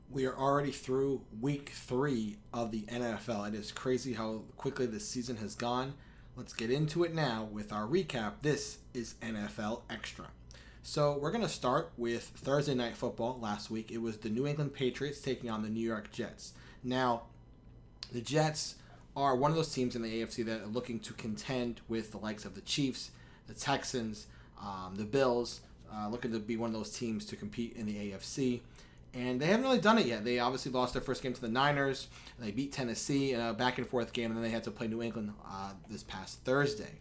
We are already through week 3 of the NFL. It is crazy how quickly this season has gone. Let's get into it now with our recap. This is NFL Extra. So we're going to start with Thursday Night Football last week. It was the New England Patriots taking on the New York Jets. Now, the Jets are one of those teams in the AFC that are looking to contend with the likes of the Chiefs, the Texans, the Bills, looking to be one of those teams to compete in the AFC. And they haven't really done it yet. They obviously lost their first game to the Niners. They beat Tennessee in a back-and-forth game, and then they had to play New England this past Thursday.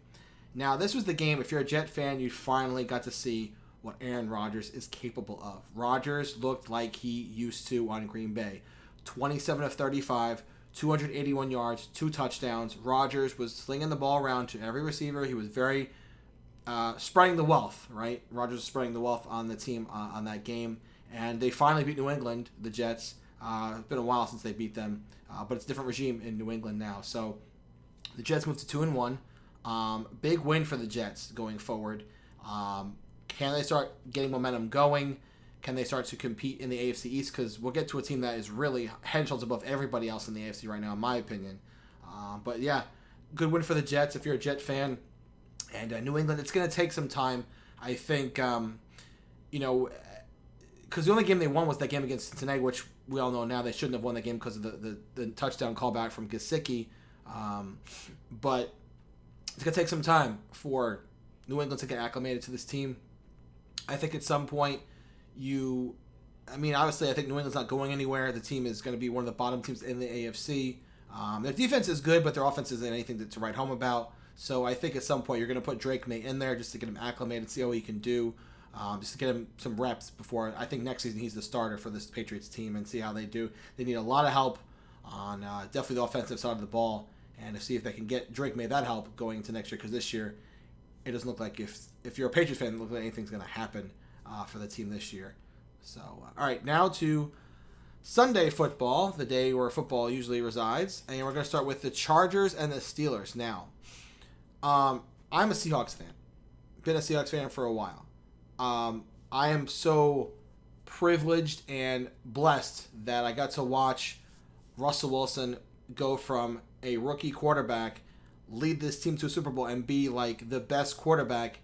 Now, this was the game, if you're a Jet fan, you finally got to see what Aaron Rodgers is capable of. Rodgers looked like he used to on Green Bay. 27 of 35, 281 yards, 2 touchdowns. Rodgers was slinging the ball around to every receiver. He was very spreading the wealth, right? Rodgers was spreading the wealth on the team on that game. And they finally beat New England, the Jets. It's been a while since they beat them, but it's a different regime in New England now. So the Jets moved to 2-1. Big win for the Jets going forward. Can they start getting momentum going? Can they start to compete in the AFC East? Because we'll get to a team that is really head and shoulders above everybody else in the AFC right now, in my opinion. But yeah, good win for the Jets if you're a Jet fan. And New England, it's going to take some time. I think, because the only game they won was that game against Cincinnati, which we all know now they shouldn't have won that game because of the touchdown callback from Gesicki. But it's going to take some time for New England to get acclimated to this team. I think at some point obviously I think New England's not going anywhere. The team is going to be one of the bottom teams in the AFC. Their defense is good, but their offense isn't anything to write home about. So I think at some point you're going to put Drake May in there just to get him acclimated, see how he can do. Just to get him some reps before I think next season he's the starter for this Patriots team and see how they do. They need a lot of help on definitely the offensive side of the ball and to see if they can get Drake May that help going into next year because this year it doesn't look like if you're a Patriots fan, it doesn't look like anything's going to happen for the team this year. So, all right, now to Sunday football, the day where football usually resides, and we're going to start with the Chargers and the Steelers. Now, I'm a Seahawks fan. Been a Seahawks fan for a while. I am so privileged and blessed that I got to watch Russell Wilson go from a rookie quarterback, lead this team to a Super Bowl, and be like the best quarterback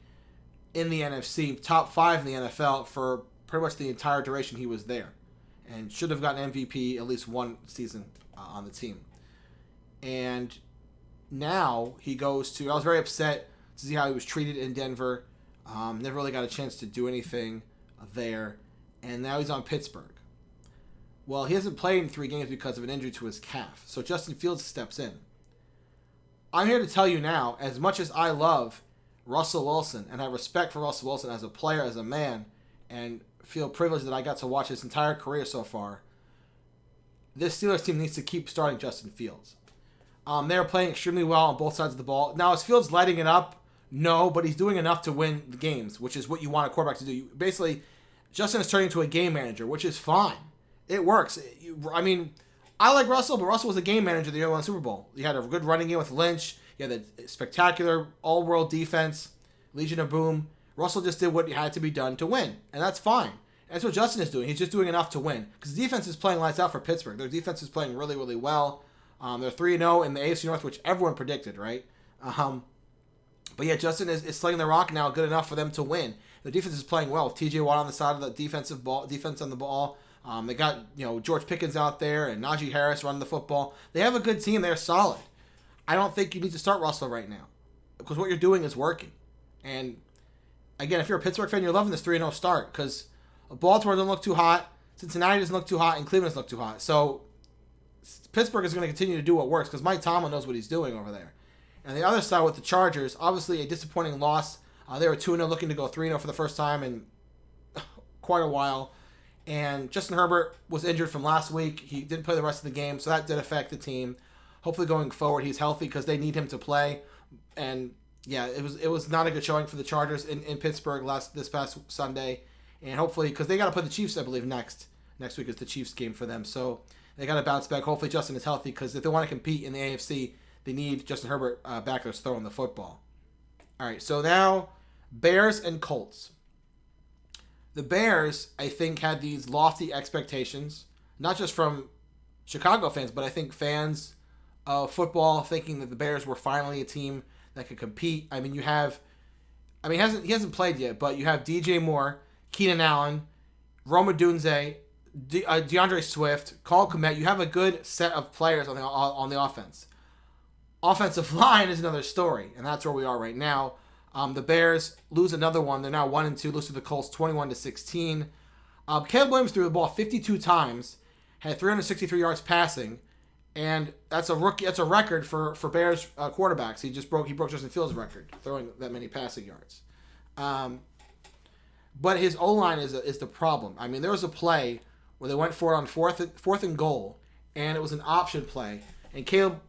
in the NFC, top 5 in the NFL for pretty much the entire duration he was there, and should have gotten MVP at least one season on the team. And now he goes to, I was very upset to see how he was treated in Denver. Never really got a chance to do anything there. And now he's on Pittsburgh. Well, he hasn't played in 3 games because of an injury to his calf. So Justin Fields steps in. I'm here to tell you now, as much as I love Russell Wilson and have respect for Russell Wilson as a player, as a man, and feel privileged that I got to watch his entire career so far, this Steelers team needs to keep starting Justin Fields. They're playing extremely well on both sides of the ball. Now, is Fields lighting it up? No, but he's doing enough to win the games, which is what you want a quarterback to do. Basically, Justin is turning into a game manager, which is fine. It works. I like Russell, but Russell was a game manager the year he won the Super Bowl. He had a good running game with Lynch. He had a spectacular all-world defense, Legion of Boom. Russell just did what had to be done to win, and that's fine. That's what Justin is doing. He's just doing enough to win because the defense is playing lights out for Pittsburgh. Their defense is playing really, really well. They're 3-0 in the AFC North, which everyone predicted, right? But yeah, Justin is slinging the rock now good enough for them to win. The defense is playing well with TJ Watt on the side of the defense on the ball. They got George Pickens out there and Najee Harris running the football. They have a good team. They're solid. I don't think you need to start Russell right now because what you're doing is working. And again, if you're a Pittsburgh fan, you're loving this 3-0 start because Baltimore doesn't look too hot, Cincinnati doesn't look too hot, and Cleveland doesn't look too hot. So Pittsburgh is going to continue to do what works because Mike Tomlin knows what he's doing over there. And the other side with the Chargers, obviously a disappointing loss. They were 2-0 looking to go 3-0 for the first time in quite a while. And Justin Herbert was injured from last week. He didn't play the rest of the game, so that did affect the team. Hopefully going forward he's healthy because they need him to play. And yeah, it was not a good showing for the Chargers in Pittsburgh this past Sunday. And hopefully, because they got to play the Chiefs, I believe, next week is the Chiefs game for them. So they got to bounce back. Hopefully Justin is healthy because if they want to compete in the AFC, they need Justin Herbert back there throwing the football. All right, so now Bears and Colts. The Bears, I think, had these lofty expectations not just from Chicago fans, but I think fans of football thinking that the Bears were finally a team that could compete. I mean, he hasn't played yet, but you have DJ Moore, Keenan Allen, Rome Odunze, DeAndre Swift, Cole Kmet. You have a good set of players on the offense. Offensive line is another story, and that's where we are right now. The Bears lose another one. They're now 1-2, lose to the Colts 21-16. Caleb Williams threw the ball 52 times, had 363 yards passing, and that's a record for Bears quarterbacks. He broke Justin Fields' record throwing that many passing yards. But his O-line is the problem. I mean, there was a play where they went for it on fourth and goal, and it was an option play, and Caleb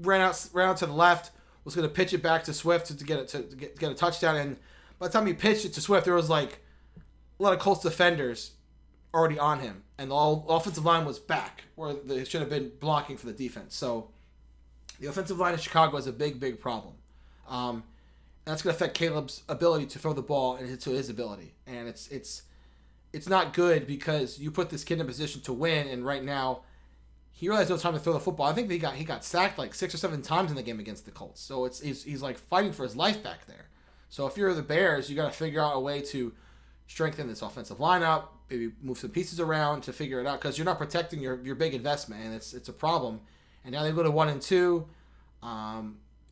ran out to the left, was going to pitch it back to Swift to get a touchdown, and by the time he pitched it to Swift, there was like a lot of Colts defenders already on him, and the offensive line was back where they should have been blocking for the defense. So the offensive line in Chicago is a big problem. That's going to affect Caleb's ability to throw the ball and to his ability, and it's not good because you put this kid in a position to win, and right now he really has no time to throw the football. I think he got sacked like 6 or 7 times in the game against the Colts. So he's like fighting for his life back there. So if you're the Bears, you got to figure out a way to strengthen this offensive lineup, maybe move some pieces around to figure it out because you're not protecting your big investment, and it's a problem. And now they go to 1-2.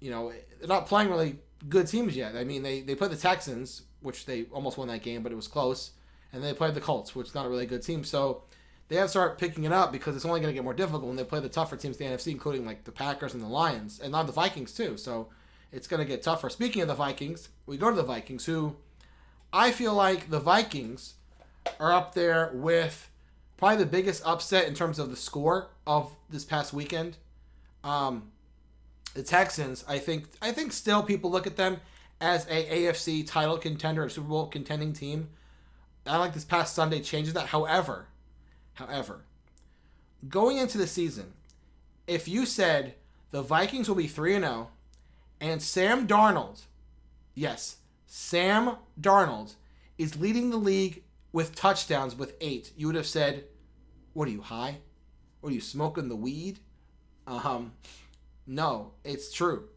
They're not playing really good teams yet. I mean, they played the Texans, which they almost won that game, but it was close. And they played the Colts, which is not a really good team. So they have to start picking it up because it's only going to get more difficult when they play the tougher teams in the NFC, including like the Packers and the Lions, and now the Vikings too. So it's going to get tougher. Speaking of the Vikings, we go to the Vikings, who I feel like the Vikings are up there with probably the biggest upset in terms of the score of this past weekend. The Texans, I think still people look at them as a AFC title contender, a Super Bowl contending team. I like this past Sunday changes that. However, going into the season, if you said the Vikings will be 3-0 and Sam Darnold, yes, Sam Darnold is leading the league with touchdowns with 8, you would have said, what are you, high? What are you, smoking the weed? No, it's true.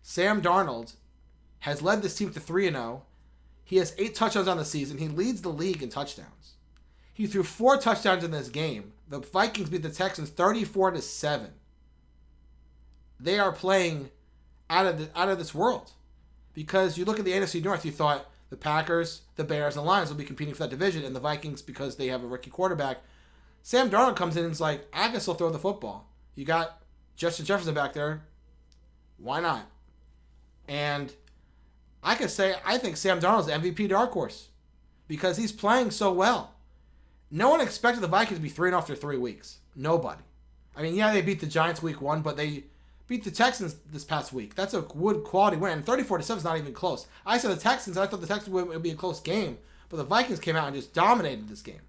Sam Darnold has led this team to 3-0. He has 8 touchdowns on the season. He leads the league in touchdowns. He threw 4 touchdowns in this game. The Vikings beat the Texans 34-7. They are playing out of this world. Because you look at the NFC North, you thought the Packers, the Bears, and the Lions will be competing for that division, and the Vikings, because they have a rookie quarterback. Sam Darnold comes in and is like, I can still throw the football. You got Justin Jefferson back there. Why not? And I could say I think Sam Darnold's the MVP dark horse because he's playing so well. No one expected the Vikings to be 3-0 after 3 weeks. Nobody. I mean, yeah, they beat the Giants week 1, but they beat the Texans this past week. That's a good quality win. And 34-7 is not even close. I said the Texans, I thought the Texans would be a close game, but the Vikings came out and just dominated this game.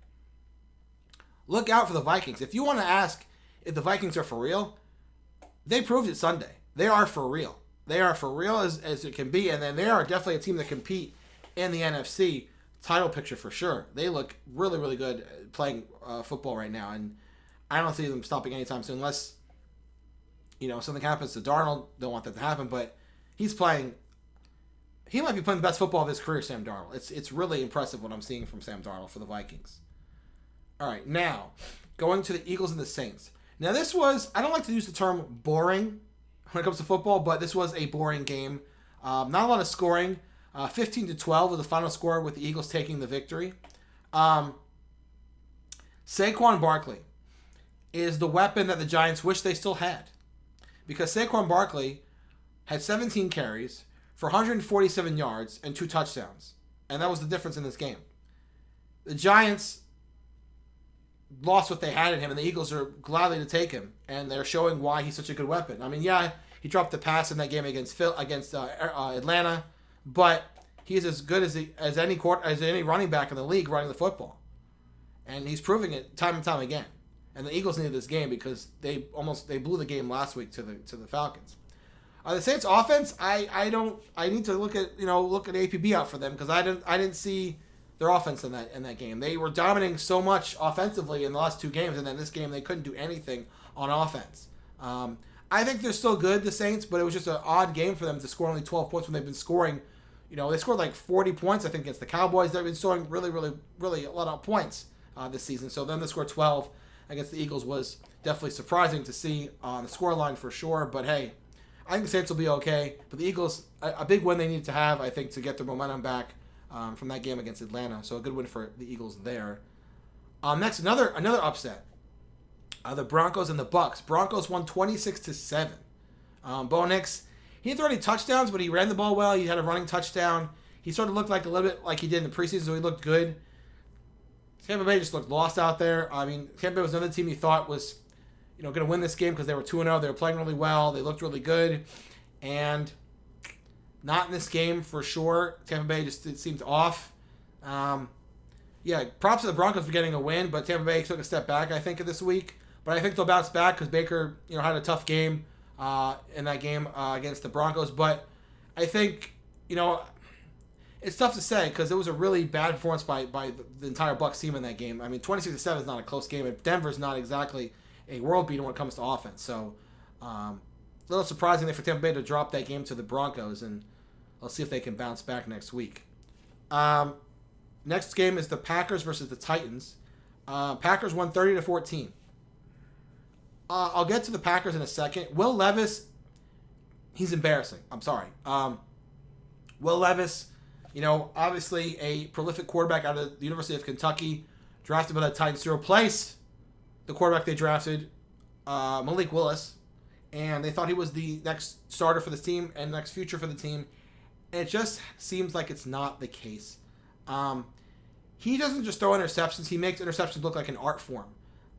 Look out for the Vikings. If you want to ask if the Vikings are for real, they proved it Sunday. They are for real. They are for real as it can be, and then they are definitely a team that compete in the NFC title picture for sure. They look really, really good playing football right now, and I don't see them stopping anytime soon unless something happens to Darnold. Don't want that to happen, but he's playing. He might be playing the best football of his career, Sam Darnold. It's really impressive what I'm seeing from Sam Darnold for the Vikings. All right, now going to the Eagles and the Saints. Now this was, I don't like to use the term boring when it comes to football, but this was a boring game. Not a lot of scoring. 15-12 was the final score with the Eagles taking the victory. Saquon Barkley is the weapon that the Giants wish they still had. Because Saquon Barkley had 17 carries for 147 yards and 2 touchdowns. And that was the difference in this game. The Giants lost what they had in him, and the Eagles are gladly to take him, and they're showing why he's such a good weapon. I mean, yeah, he dropped the pass in that game against Atlanta, but he's as good as any running back in the league running the football, and he's proving it time and time again. And the Eagles needed this game because they blew the game last week to the Falcons. The Saints offense, I need to look at APB out for them because I didn't see their offense in that game. They were dominating so much offensively in the last 2 games, and then this game they couldn't do anything on offense. I think they're still good, the Saints, but it was just an odd game for them to score only 12 points when they've been scoring. They scored like 40 points, I think, against the Cowboys. They've been scoring really, really, really a lot of points this season. So then to score 12 against the Eagles was definitely surprising to see on the scoreline for sure. But hey, I think the Saints will be okay. But the Eagles, a big win they need to have, I think, to get their momentum back from that game against Atlanta. So a good win for the Eagles there. Next, another upset. The Broncos and the Bucks. Broncos won 26-7. Bo Nix, he didn't throw any touchdowns, but he ran the ball well. He had a running touchdown. He sort of looked like a little bit like he did in the preseason, so he looked good. Tampa Bay just looked lost out there. I mean, Tampa Bay was another team he thought was, going to win this game because they were 2-0. They were playing really well. They looked really good. And not in this game for sure. Tampa Bay just seemed off. Props to the Broncos for getting a win, but Tampa Bay took a step back, I think, this week. But I think they'll bounce back because Baker, had a tough game in that game against the Broncos. But I think, it's tough to say because it was a really bad performance by the entire Bucs team in that game. I mean, 26-7 is not a close game, and Denver's not exactly a world beater when it comes to offense. So, a little surprising there for Tampa Bay to drop that game to the Broncos, and let's see if they can bounce back next week. Next game is the Packers versus the Titans. Packers won 30-14. I'll get to the Packers in a second. Will Levis, he's embarrassing. I'm sorry. Will Levis, obviously a prolific quarterback out of the University of Kentucky, drafted by the Titans to replace the quarterback they drafted, Malik Willis, and they thought he was the next starter for this team and next future for the team. And it just seems like it's not the case. He doesn't just throw interceptions. He makes interceptions look like an art form.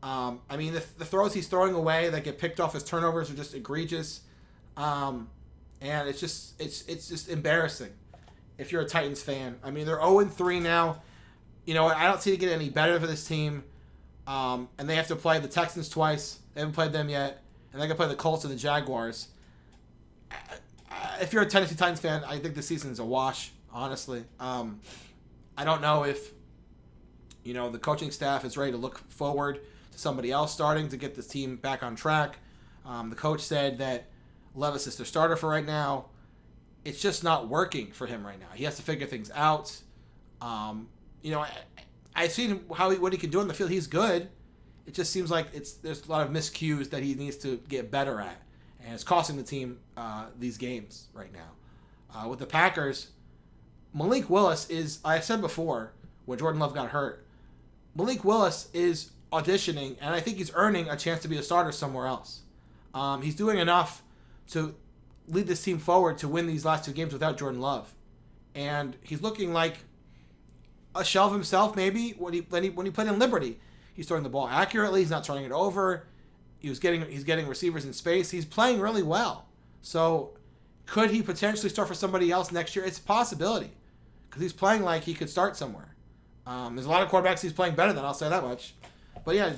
I mean, the throws he's throwing away that get picked off as turnovers are just egregious. And it's just embarrassing if you're a Titans fan. I mean, they're 0-3 now. I don't see it get any better for this team. And they have to play the Texans twice. They haven't played them yet. And they're going to play the Colts and the Jaguars. If you're a Tennessee Titans fan, I think the season's a wash, honestly. I don't know if, the coaching staff is ready to look forward to somebody else starting to get this team back on track. The coach said that Levis is their starter for right now. It's just not working for him right now. He has to figure things out. I've seen what he can do on the field. He's good. It just seems like there's a lot of miscues that he needs to get better at, and it's costing the team these games right now. With the Packers, Malik Willis is, I said before, when Jordan Love got hurt, Malik Willis is auditioning, and I think he's earning a chance to be a starter somewhere else. He's doing enough to lead this team forward to win these last 2 games without Jordan Love. And he's looking like a shell of himself maybe when he played in Liberty. He's throwing the ball accurately. He's not turning it over. He's getting receivers in space. He's playing really well. So could he potentially start for somebody else next year? It's a possibility because he's playing like he could start somewhere. There's a lot of quarterbacks he's playing better than, I'll say that much. But yeah,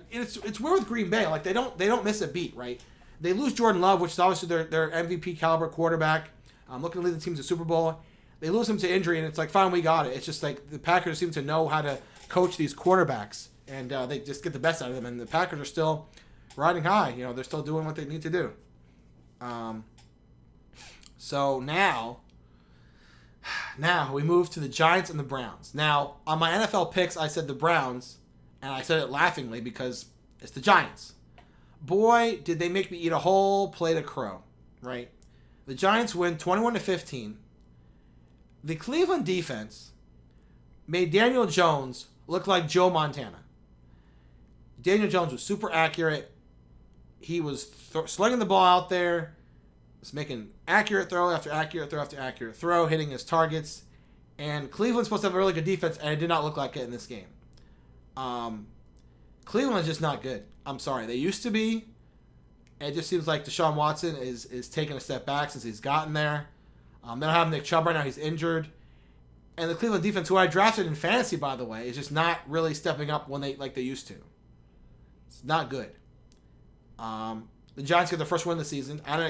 it's weird with Green Bay. Like they don't miss a beat, right? They lose Jordan Love, which is obviously their MVP caliber quarterback. Looking to lead the team to the Super Bowl. They lose him to injury, and it's like, fine, we got it. It's just like the Packers seem to know how to coach these quarterbacks, and they just get the best out of them. And the Packers are still riding high. They're still doing what they need to do. So now we move to the Giants and the Browns. Now, on my NFL picks, I said the Browns, and I said it laughingly because it's the Giants. Boy, did they make me eat a whole plate of crow, right? The Giants win 21-15. The Cleveland defense made Daniel Jones look like Joe Montana. Daniel Jones was super accurate. He was slinging the ball out there. Was making accurate throw after accurate throw after accurate throw, hitting his targets. And Cleveland's supposed to have a really good defense, and it did not look like it in this game. Cleveland is just not good. I'm sorry. They used to be. It just seems like Deshaun Watson is taking a step back since he's gotten there. They don't have Nick Chubb right now. He's injured. And the Cleveland defense, who I drafted in fantasy, by the way, is just not really stepping up when they used to. It's not good. The Giants get their first win of the season. I don't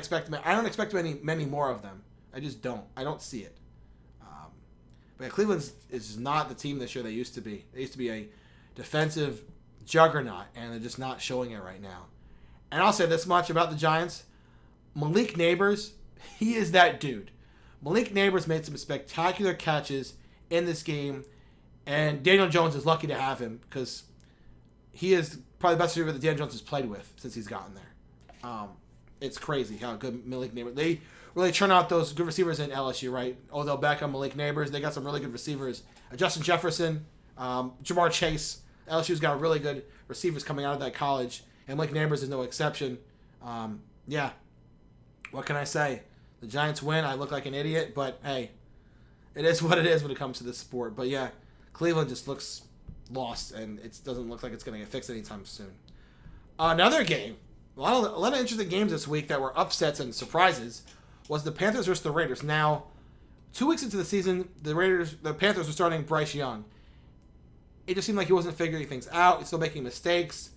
expect many more of them. I just don't. I don't see it. But Cleveland is not the team this year they used to be. They used to be a defensive juggernaut, and they're just not showing it right now. And I'll say this much about the Giants. Malik Neighbors, he is that dude. Malik Neighbors made some spectacular catches in this game, and Daniel Jones is lucky to have him because he is probably the best receiver that Daniel Jones has played with since he's gotten there. It's crazy how good Malik Neighbors. They really churn out those good receivers in LSU, right? Odell Beckham, Malik Neighbors. They got some really good receivers. Justin Jefferson, Jamar Chase. LSU's got really good receivers coming out of that college, and Malik Neighbors is no exception. Yeah, what can I say? The Giants win. I look like an idiot, but hey, it is what it is when it comes to this sport. But yeah, Cleveland just looks lost, and it doesn't look like it's going to get fixed anytime soon. Another game, a lot of interesting games this week that were upsets and surprises, was the Panthers versus the Raiders. Now, 2 weeks into the season, the Panthers were starting Bryce Young. It just seemed like he wasn't figuring things out. He's still making mistakes,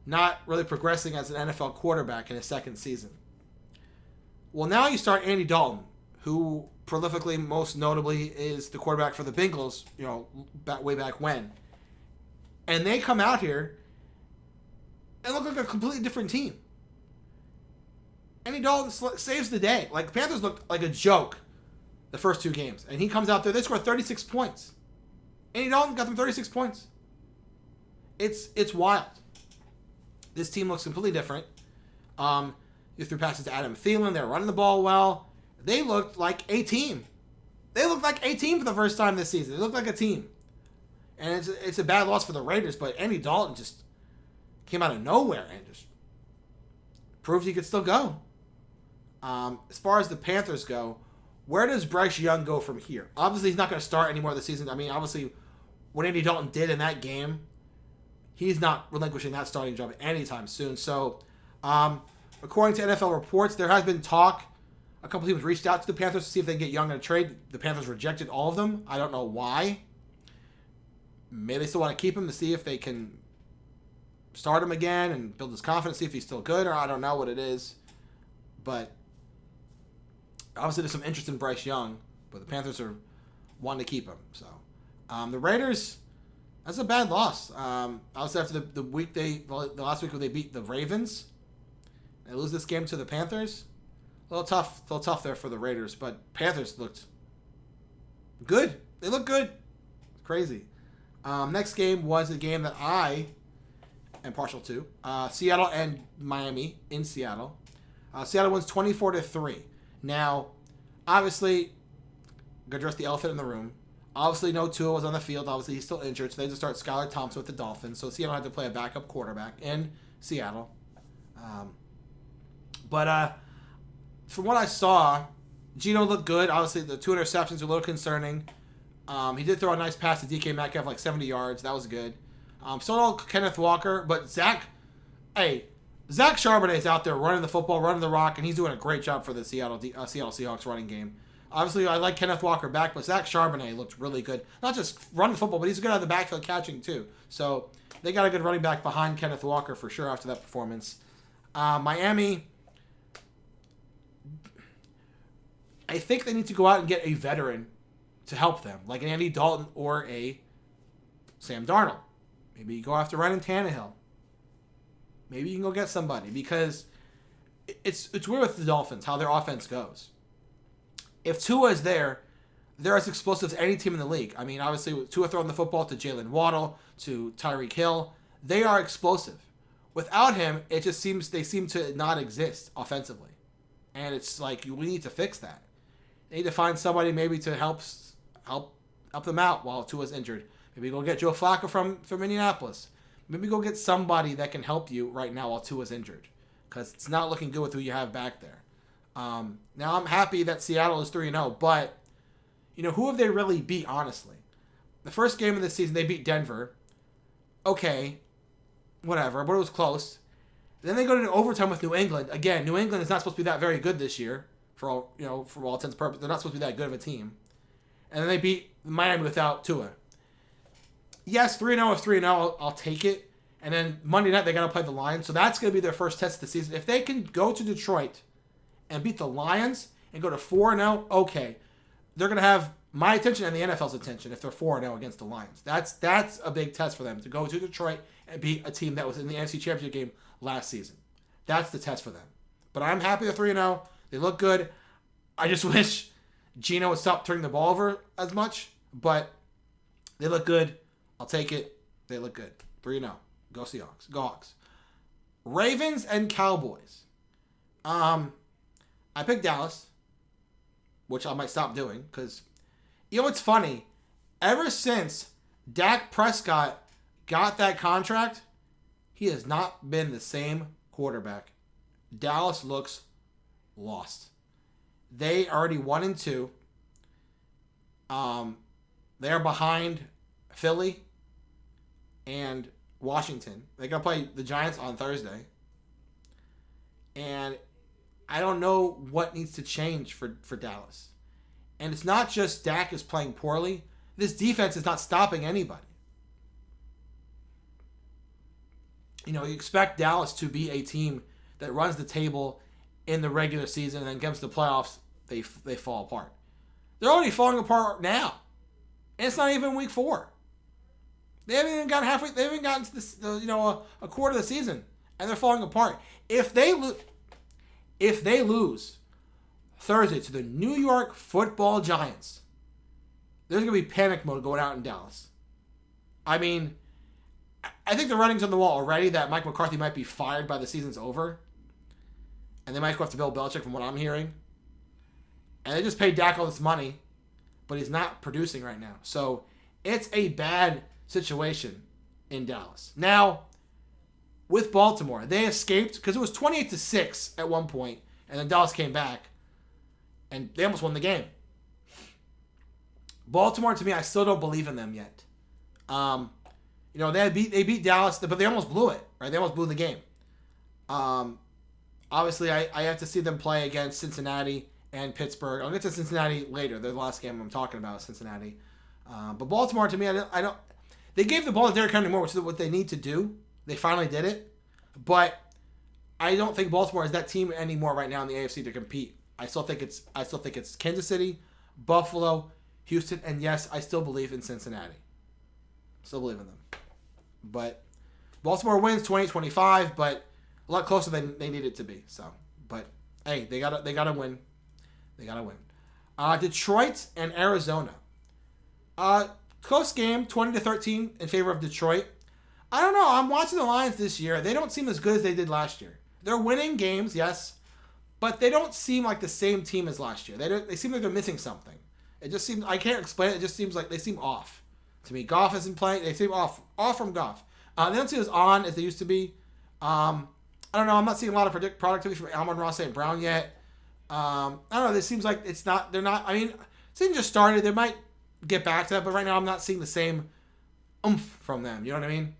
not really progressing as an NFL quarterback in his second season. Well, now you start Andy Dalton, who prolifically, most notably, is the quarterback for the Bengals, way back when. And they come out here and look like a completely different team. Andy Dalton saves the day. Like, the Panthers looked like a joke the first two games. And he comes out there, they score 36 points. Andy Dalton got them 36 points. It's wild. This team looks completely different. You threw passes to Adam Thielen. They were running the ball well. They looked like a team. They looked like a team for the first time this season. They looked like a team. And it's a bad loss for the Raiders, but Andy Dalton just came out of nowhere and just proved he could still go. As far as the Panthers go, where does Bryce Young go from here? Obviously, he's not going to start anymore this season. I mean, obviously, what Andy Dalton did in that game, he's not relinquishing that starting job anytime soon. So, according to NFL reports, there has been talk. A couple teams reached out to the Panthers to see if they can get Young in a trade. The Panthers rejected all of them. I don't know why. Maybe they still want to keep him to see if they can start him again and build his confidence, see if he's still good, or I don't know what it is. But obviously there's some interest in Bryce Young, but the Panthers are wanting to keep him. So the Raiders, that's a bad loss. Obviously after the last week where they beat the Ravens, they lose this game to the Panthers. A little tough there for the Raiders, but Panthers looked good. They look good. It's crazy. Next game was a game that I am partial to. Seattle and Miami in Seattle. Seattle wins 24-3. Now, obviously, gotta address the elephant in the room. Obviously, no Tua was on the field. Obviously, he's still injured, so they had to start Skylar Thompson with the Dolphins. So Seattle had to play a backup quarterback in Seattle. But from what I saw, Geno looked good. Obviously, the 2 interceptions were a little concerning. He did throw a nice pass to DK Metcalf, like 70 yards. That was good. So did Kenneth Walker, but Zach Charbonnet is out there running the football, running the rock, and he's doing a great job for the Seattle Seahawks running game. Obviously, I like Kenneth Walker back, but Zach Charbonnet looked really good. Not just running the football, but he's good out of the backfield catching too. So they got a good running back behind Kenneth Walker for sure after that performance. Miami, I think they need to go out and get a veteran to help them, like an Andy Dalton or a Sam Darnold. Maybe you go after Ryan Tannehill. Maybe you can go get somebody, because it's weird with the Dolphins how their offense goes. If Tua is there, they're as explosive as any team in the league. I mean, obviously, with Tua throwing the football to Jalen Waddle, to Tyreek Hill, they are explosive. Without him, it just seems they seem to not exist offensively. And it's like, we need to fix that. They need to find somebody maybe to help them out while Tua's injured. Maybe go get Joe Flacco from Indianapolis. Maybe go get somebody that can help you right now while Tua's injured, because it's not looking good with who you have back there. Now, I'm happy that Seattle is 3-0, but who have they really beat, honestly? The first game of the season, they beat Denver. Okay, whatever, but it was close. Then they go to overtime with New England. Again, New England is not supposed to be that very good this year, for all intents and purposes. They're not supposed to be that good of a team. And then they beat Miami without Tua. Yes, 3-0 is 3-0. I'll take it. And then Monday night, they got to play the Lions. So that's going to be their first test of the season. If they can go to Detroit and beat the Lions and go to 4-0, okay. They're going to have my attention and the NFL's attention if they're 4-0 against the Lions. That's a big test for them to go to Detroit and beat a team that was in the NFC Championship game last season. That's the test for them. But I'm happy they're 3-0. They look good. I just wish Geno would stop turning the ball over as much, but they look good. I'll take it. They look good. 3-0. Go Seahawks. Go Hawks. Ravens and Cowboys. I picked Dallas, which I might stop doing because, you know what's funny? Ever since Dak Prescott got that contract, he has not been the same quarterback. Dallas looks lost. They already 1-2. They're behind Philly and Washington. They're going to play the Giants on Thursday. And I don't know what needs to change for Dallas. And it's not just Dak is playing poorly. This defense is not stopping anybody. You know, you expect Dallas to be a team that runs the table in the regular season and then gets to the playoffs, they fall apart. They're already falling apart now. And it's not even week 4. They haven't even gotten halfway. They haven't gotten to this, a quarter of the season, and they're falling apart. If they lose Thursday to the New York Football Giants, there's gonna be panic mode going out in Dallas. I mean, I think the writing's on the wall already that Mike McCarthy might be fired by the season's over, and they might go after Bill Belichick, from what I'm hearing. And they just paid Dak all this money, but he's not producing right now. So it's a bad situation in Dallas. Now, with Baltimore, they escaped because it was 28-6 at one point, and then Dallas came back, and they almost won the game. Baltimore, to me, I still don't believe in them yet. They beat Dallas, but they almost blew it, right? They almost blew the game. Obviously, I have to see them play against Cincinnati and Pittsburgh. I'll get to Cincinnati later. They're the last game I'm talking about, Cincinnati. But Baltimore, to me, I don't. They gave the ball to Derrick Henry more, which is what they need to do. They finally did it. But I don't think Baltimore is that team anymore right now in the AFC to compete. I still think it's Kansas City, Buffalo, Houston, and yes, I still believe in Cincinnati. Still believe in them. But Baltimore wins 28-25, but a lot closer than they needed to be. So, but hey, they gotta win. They gotta win. Detroit and Arizona. Close game, 20-13 in favor of Detroit. I don't know. I'm watching the Lions this year. They don't seem as good as they did last year. They're winning games, yes, but they don't seem like the same team as last year. They seem like they're missing something. It just seems, I can't explain it. It just seems like they seem off to me. Goff isn't playing. They seem off from Goff. They don't seem as on as they used to be. I don't know. I'm not seeing a lot of productivity from Amon-Ra St. Brown yet. I don't know. This seems like it's not. They're not. I mean, season just started. They might get back to that, but right now I'm not seeing the same oomph from them. You know what I mean?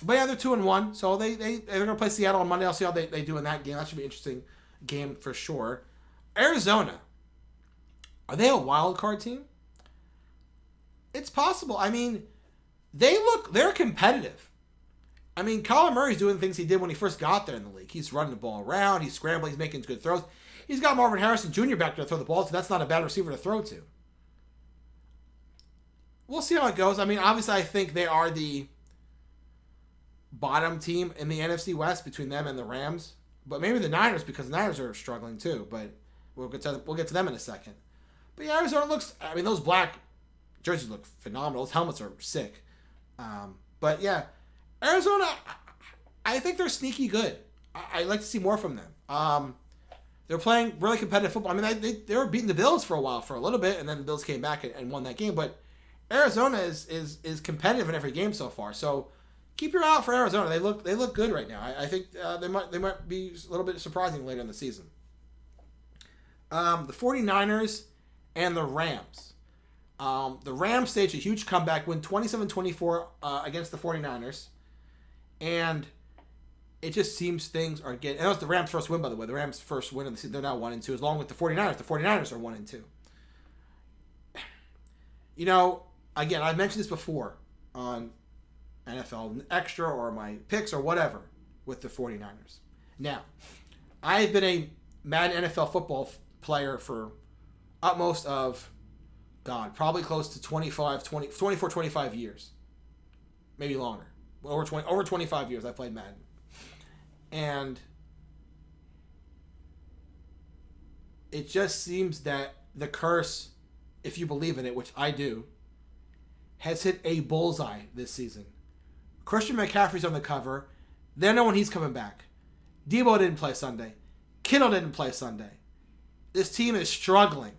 But yeah, they're 2-1, so they're gonna play Seattle on Monday. I'll see how they do in that game. That should be an interesting game for sure. Arizona, are they a wild card team? It's possible. I mean, they're competitive. I mean, Kyler Murray's doing things he did when he first got there in the league. He's running the ball around. He's scrambling. He's making good throws. He's got Marvin Harrison Jr. back there to throw the ball to. That's not a bad receiver to throw to. We'll see how it goes. I mean, obviously, I think they are the bottom team in the NFC West between them and the Rams. But maybe the Niners, because the Niners are struggling too. But we'll get to them in a second. But yeah, Arizona looks... I mean, those black jerseys look phenomenal. Those helmets are sick. But yeah, Arizona, I think they're sneaky good. I like to see more from them. They're playing really competitive football. I mean, they were beating the Bills for a while, for a little bit, and then the Bills came back and won that game. But Arizona is competitive in every game so far. So keep your eye out for Arizona. They look good right now. I think they might be a little bit surprising later in the season. The 49ers and the Rams. The Rams staged a huge comeback, win 27-24 against the 49ers. And it just seems things are getting... And that was the Rams' first win, by the way. The Rams' first win of the season. They're now 1-2, along with the 49ers. The 49ers are 1-2. You know, again, I've mentioned this before on NFL Xtra or my picks or whatever with the 49ers. Now, I've been a Madden NFL football player for utmost of God, probably close to 24, 25 years. Maybe longer. Over 25 years I played Madden. And it just seems that the curse, if you believe in it, which I do, has hit a bullseye this season. Christian McCaffrey's on the cover. They know when he's coming back. Debo didn't play Sunday. Kittle didn't play Sunday. This team is struggling.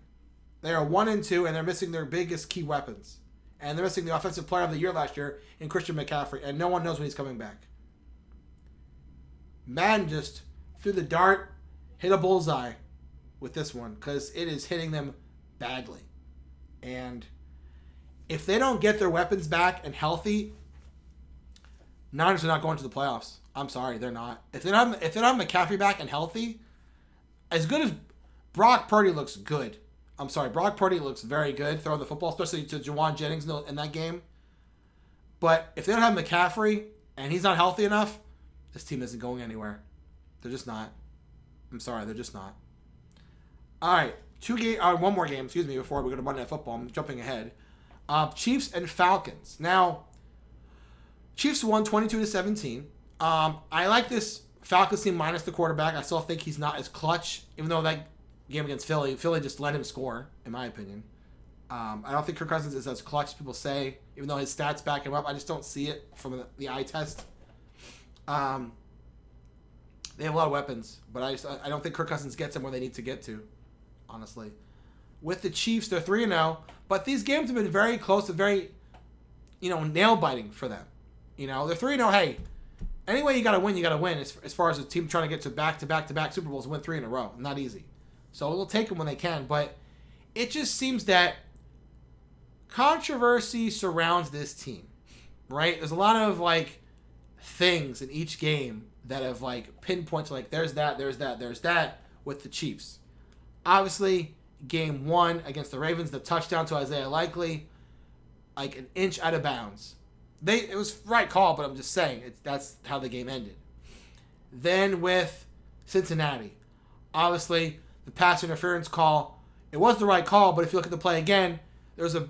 They are 1-2, and they're missing their biggest key weapons. And they're missing the offensive player of the year last year in Christian McCaffrey, and no one knows when he's coming back. Madden just threw the dart, hit a bullseye with this one, because it is hitting them badly. And if they don't get their weapons back and healthy, Niners are not going to the playoffs. I'm sorry, they're not. If they don't have McCaffrey back and healthy, as good as Brock Purdy looks good. I'm sorry, Brock Purdy looks very good throwing the football, especially to Juwan Jennings in that game. But if they don't have McCaffrey and he's not healthy enough, this team isn't going anywhere. They're just not. I'm sorry, they're just not. All right, one more game, before we go to Monday Night Football. I'm jumping ahead. Chiefs and Falcons. Now, Chiefs won 22-17. I like this Falcons team minus the quarterback. I still think he's not as clutch, even though that game against Philly just let him score, in my opinion. I don't think Kirk Cousins is as clutch as people say, even though his stats back him up. I just don't see it from the eye test. They have a lot of weapons, but I don't think Kirk Cousins gets them where they need to get to, honestly. With the Chiefs, they're 3-0, but these games have been very close and very, nail-biting for them. They're 3-0. Hey, anyway you got to win, you got to win. As far as a team trying to get to back-to-back Super Bowls and win 3 in a row. Not easy. So they'll take them when they can, but it just seems that controversy surrounds this team, right? There's a lot of, things in each game that have, pinpoints, there's that with the Chiefs. Obviously, game 1 against the Ravens, the touchdown to Isaiah Likely, an inch out of bounds. It was right call, but I'm just saying, that's how the game ended. Then with Cincinnati, obviously, the pass interference call, it was the right call, but if you look at the play again, there was a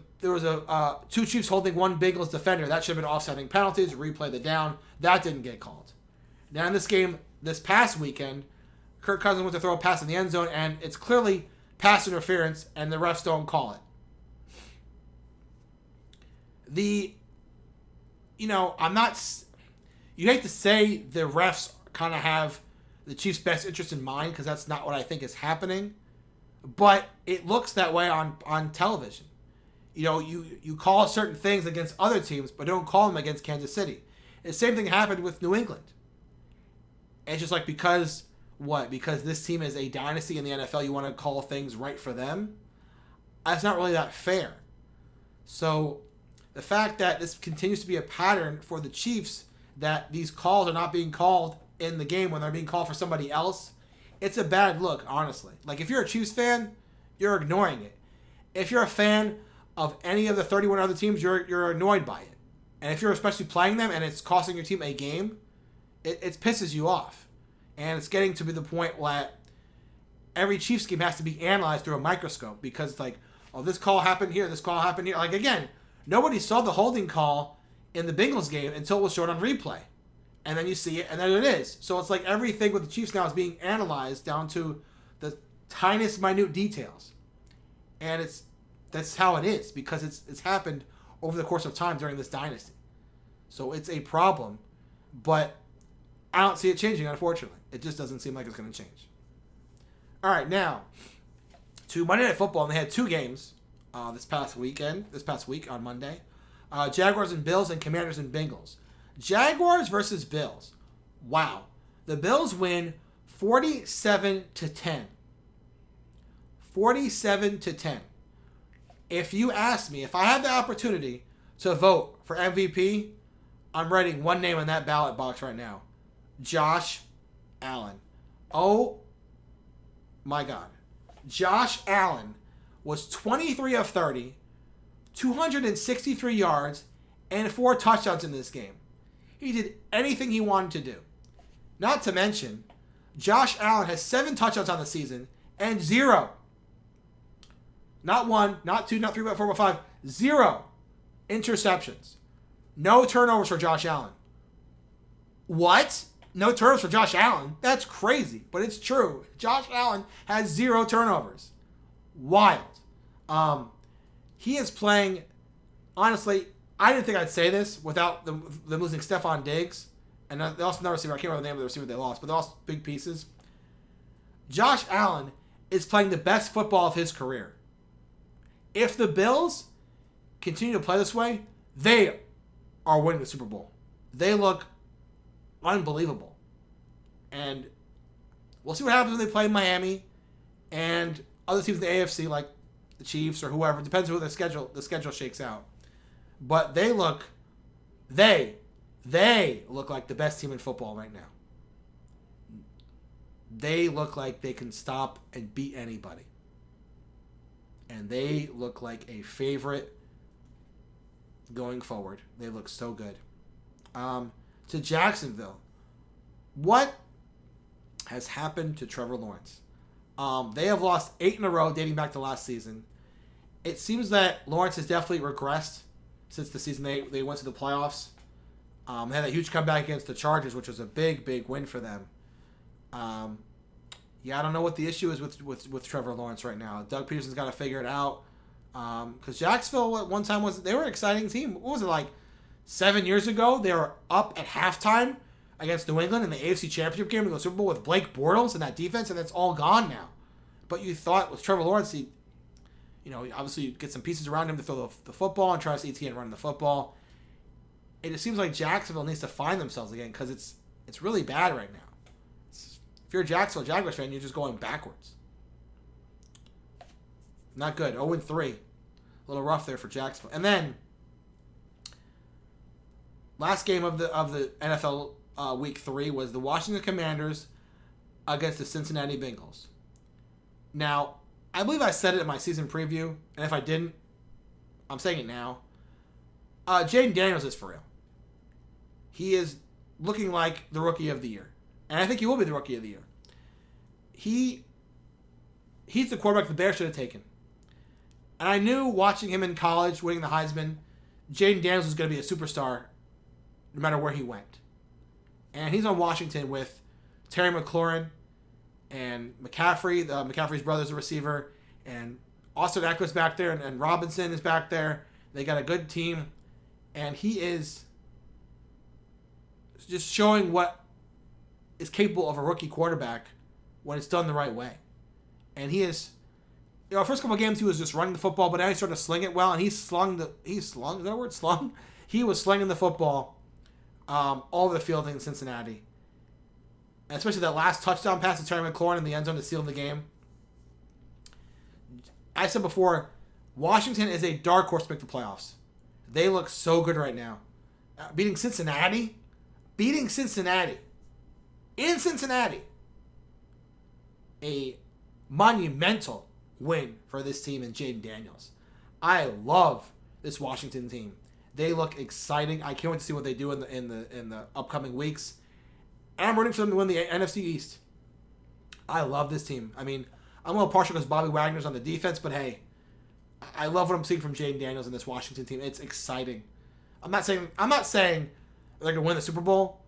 two Chiefs holding one Bengals defender. That should have been offsetting penalties. Replay the down. That didn't get called. Now in this game, this past weekend, Kirk Cousins went to throw a pass in the end zone, and it's clearly pass interference, and the refs don't call it. I'm not... You hate to say the refs kind of have the Chiefs' best interest in mind, because that's not what I think is happening. But it looks that way on television. You call certain things against other teams, but don't call them against Kansas City. The same thing happened with New England. It's just because this team is a dynasty in the NFL, you want to call things right for them? That's not really that fair. So the fact that this continues to be a pattern for the Chiefs, that these calls are not being called in the game when they're being called for somebody else, it's a bad look, honestly. If you're a Chiefs fan, you're ignoring it. If you're a fan of any of the 31 other teams, you're annoyed by it. And if you're especially playing them and it's costing your team a game, it pisses you off. And it's getting to be the point where every Chiefs game has to be analyzed through a microscope, because this call happened here, this call happened here. Again, nobody saw the holding call in the Bengals game until it was showed on replay. And then you see it, and then it is. So it's everything with the Chiefs now is being analyzed down to the tiniest minute details. And that's how it is, because it's happened over the course of time during this dynasty. So it's a problem, but I don't see it changing, unfortunately. It just doesn't seem like it's going to change. All right, now to Monday Night Football, and they had 2 games this past week on Monday. Jaguars and Bills, and Commanders and Bengals. Jaguars versus Bills. Wow. The Bills win 47-10. 47-10. If you ask me, if I had the opportunity to vote for MVP, I'm writing one name in that ballot box right now. Josh Allen. Oh my God. Josh Allen was 23 of 30, 263 yards, and 4 touchdowns in this game. He did anything he wanted to do. Not to mention, Josh Allen has 7 touchdowns on the season and 0 Not 1, not 2, not 3, but 4, but 5. 0 interceptions. No turnovers for Josh Allen. What? No turnovers for Josh Allen? That's crazy, but it's true. Josh Allen has 0 turnovers. Wild. He is playing, honestly, I didn't think I'd say this without them losing Stephon Diggs. And they also another receiver. I can't remember the name of the receiver they lost, but they're all big pieces. Josh Allen is playing the best football of his career. If the Bills continue to play this way, they are winning the Super Bowl. They look unbelievable. And we'll see what happens when they play Miami and other teams in the AFC like the Chiefs or whoever. It depends on who the schedule shakes out. But they look like the best team in football right now. They look like they can stop and beat anybody. And they look like a favorite going forward. They look so good. To Jacksonville. What has happened to Trevor Lawrence? They have lost 8 in a row dating back to last season. It seems that Lawrence has definitely regressed since the season they went to the playoffs. They had a huge comeback against the Chargers, which was a big, big win for them. I don't know what the issue is with Trevor Lawrence right now. Doug Peterson's got to figure it out. Because Jacksonville at one time they were an exciting team. What was it, like 7 years ago? They were up at halftime against New England in the AFC Championship game to go to the Super Bowl with Blake Bortles and that defense, and that's all gone now. But you thought with Trevor Lawrence, obviously you get some pieces around him to throw the football and trust ETN running the football. It just seems like Jacksonville needs to find themselves again because it's really bad right now. If you're a Jacksonville Jaguars fan, you're just going backwards. Not good. 0-3. A little rough there for Jacksonville. And then, last game of the NFL Week 3 was the Washington Commanders against the Cincinnati Bengals. Now, I believe I said it in my season preview, and if I didn't, I'm saying it now. Jaden Daniels is for real. He is looking like the Rookie of the Year. And I think he will be the Rookie of the Year. He's the quarterback the Bears should have taken. And I knew watching him in college, winning the Heisman, Jaden Daniels was going to be a superstar no matter where he went. And he's on Washington with Terry McLaurin and McCaffrey. McCaffrey's brother's a receiver. And Austin Eckler's back there, and Robinson is back there. They got a good team. And he is just showing what is capable of a rookie quarterback when it's done the right way. And he is, first couple of games he was just running the football, but now he started to sling it well, and is that a word, slung? He was slinging the football all over the field in Cincinnati. And especially that last touchdown pass to Terry McLaurin in the end zone to seal the game. I said before, Washington is a dark horse to make the playoffs. They look so good right now. Beating Cincinnati in Cincinnati. A monumental win for this team and Jaden Daniels. I love this Washington team. They look exciting. I can't wait to see what they do in the upcoming weeks. And I'm rooting for them to win the NFC East. I love this team. I mean, I'm a little partial because Bobby Wagner's on the defense, but hey, I love what I'm seeing from Jaden Daniels in this Washington team. It's exciting. I'm not saying they're gonna win the Super Bowl,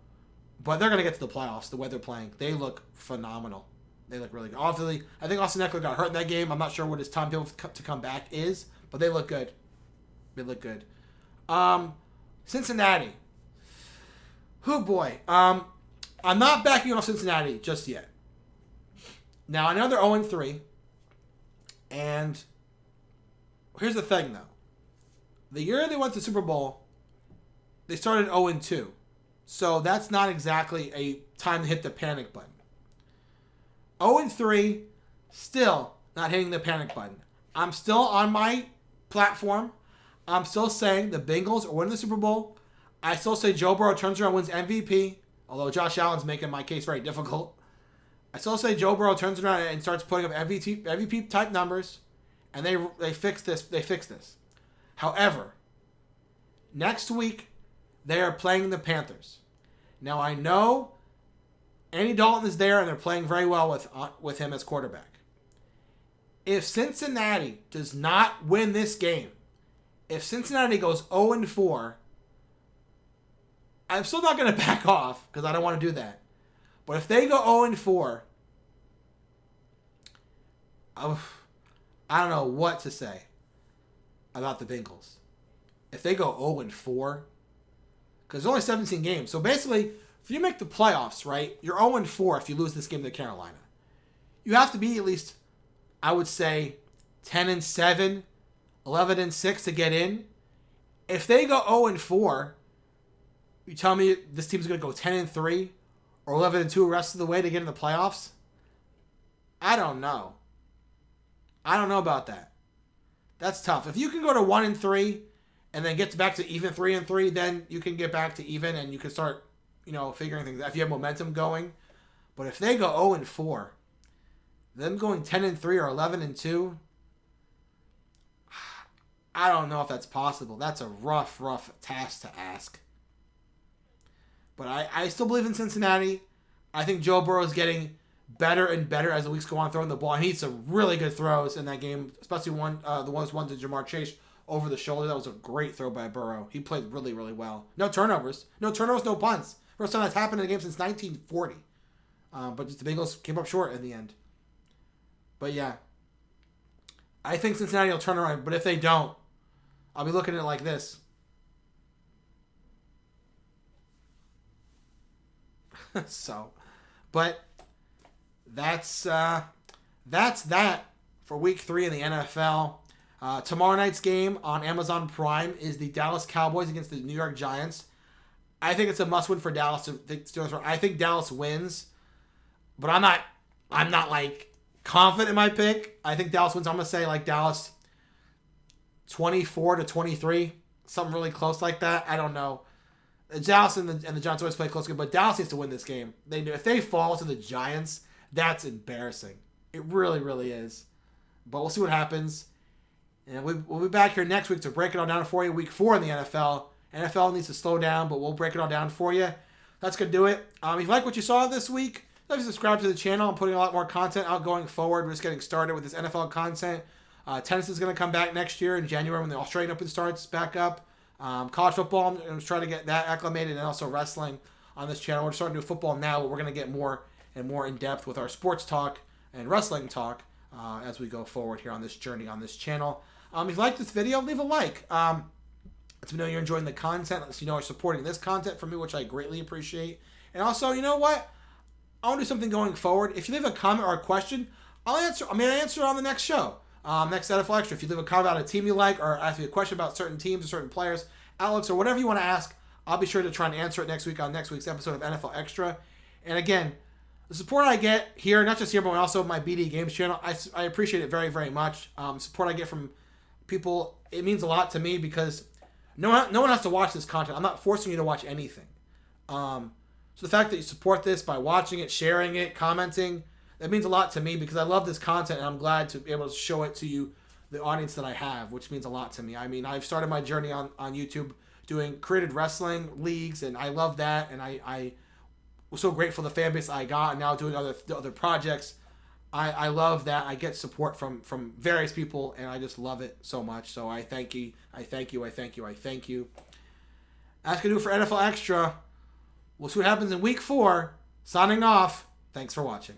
but they're gonna get to the playoffs the way they're playing. They look phenomenal. They look really good. Obviously, I think Austin Eckler got hurt in that game. I'm not sure what his timetable to come back is, but they look good. Cincinnati. Oh boy. I'm not backing off Cincinnati just yet. Now, I know they're 0-3. And here's the thing, though. The year they went to the Super Bowl, they started 0-2. So that's not exactly a time to hit the panic button. 0-3, still not hitting the panic button. I'm still on my platform. I'm still saying the Bengals are winning the Super Bowl. I still say Joe Burrow turns around and wins MVP, although Josh Allen's making my case very difficult. I still say Joe Burrow turns around and starts putting up MVP type numbers, and they fix this. They fix this. However, next week they are playing the Panthers. Now I know Andy Dalton is there, and they're playing very well with him as quarterback. If Cincinnati does not win this game, if Cincinnati goes 0-4, I'm still not going to back off because I don't want to do that. But if they go 0-4, I don't know what to say about the Bengals. If they go 0-4, because there's only 17 games. So basically, if you make the playoffs, right, you're 0-4 if you lose this game to Carolina. You have to be at least, I would say, 10-7, 11-6 to get in. If they go 0-4, you tell me this team's going to go 10-3 or 11-2 the rest of the way to get in the playoffs? I don't know. I don't know about that. That's tough. If you can go to 1-3 and then get back to even 3-3, then you can get back to even and you can start, figuring things out if you have momentum going. But if they go 0-4, them going 10-3 or 11-2, I don't know if that's possible. That's a rough task to ask. But I still believe in Cincinnati. I think Joe Burrow is getting better and better as the weeks go on throwing the ball. He needs some really good throws in that game, especially the one to Jamar Chase over the shoulder. That was a great throw by Burrow. He played really, really well. No turnovers. No punts. First time that's happened in a game since 1940. But just the Bengals came up short in the end. But yeah, I think Cincinnati will turn around. But if they don't, I'll be looking at it like this. But that's that for week 3 in the NFL. Tomorrow night's game on Amazon Prime is the Dallas Cowboys against the New York Giants. I think it's a must-win for Dallas. I think Dallas wins, but I'm not like confident in my pick. I think Dallas wins. I'm gonna say like Dallas 24-23, something really close like that. I don't know. Dallas and the Giants always play close game, but Dallas needs to win this game. They do. If they fall to the Giants, that's embarrassing. It really, really is. But we'll see what happens. And we'll be back here next week to break it all down for you. Week 4 in the NFL. NFL needs to slow down, but we'll break it all down for you. That's going to do it. If you like what you saw this week, please subscribe to the channel. I'm putting a lot more content out going forward. We're just getting started with this NFL content. Tennis is going to come back next year in January when the Australian Open starts back up. College football, I'm going to try to get that acclimated, and also wrestling on this channel. We're starting to do football now, but we're going to get more and more in depth with our sports talk and wrestling talk as we go forward here on this journey on this channel. If you like this video, leave a like. Let me know you're enjoying the content. Let us know you're supporting this content from me, which I greatly appreciate. And also, you know what? I want to do something going forward. If you leave a comment or a question, I'll answer. I answer on the next show. Next NFL Extra. If you leave a comment about a team you like or ask me a question about certain teams or certain players, outlooks, or whatever you want to ask, I'll be sure to try and answer it next week on next week's episode of NFL Extra. And again, the support I get here, not just here, but also my BD Games channel, I appreciate it very, very much. Support I get from people, it means a lot to me because no one has to watch this content. I'm not forcing you to watch anything. So the fact that you support this by watching it, sharing it, commenting, that means a lot to me because I love this content and I'm glad to be able to show it to you, the audience that I have, which means a lot to me. I mean, I've started my journey on YouTube doing created wrestling leagues, and I love that, and I was so grateful for the fan base I got, and now doing other projects. I love that. I get support from various people, and I just love it so much. So I thank you. I thank you. I thank you. I thank you. That's going to do it for NFL Extra. We'll see what happens in week 4. Signing off. Thanks for watching.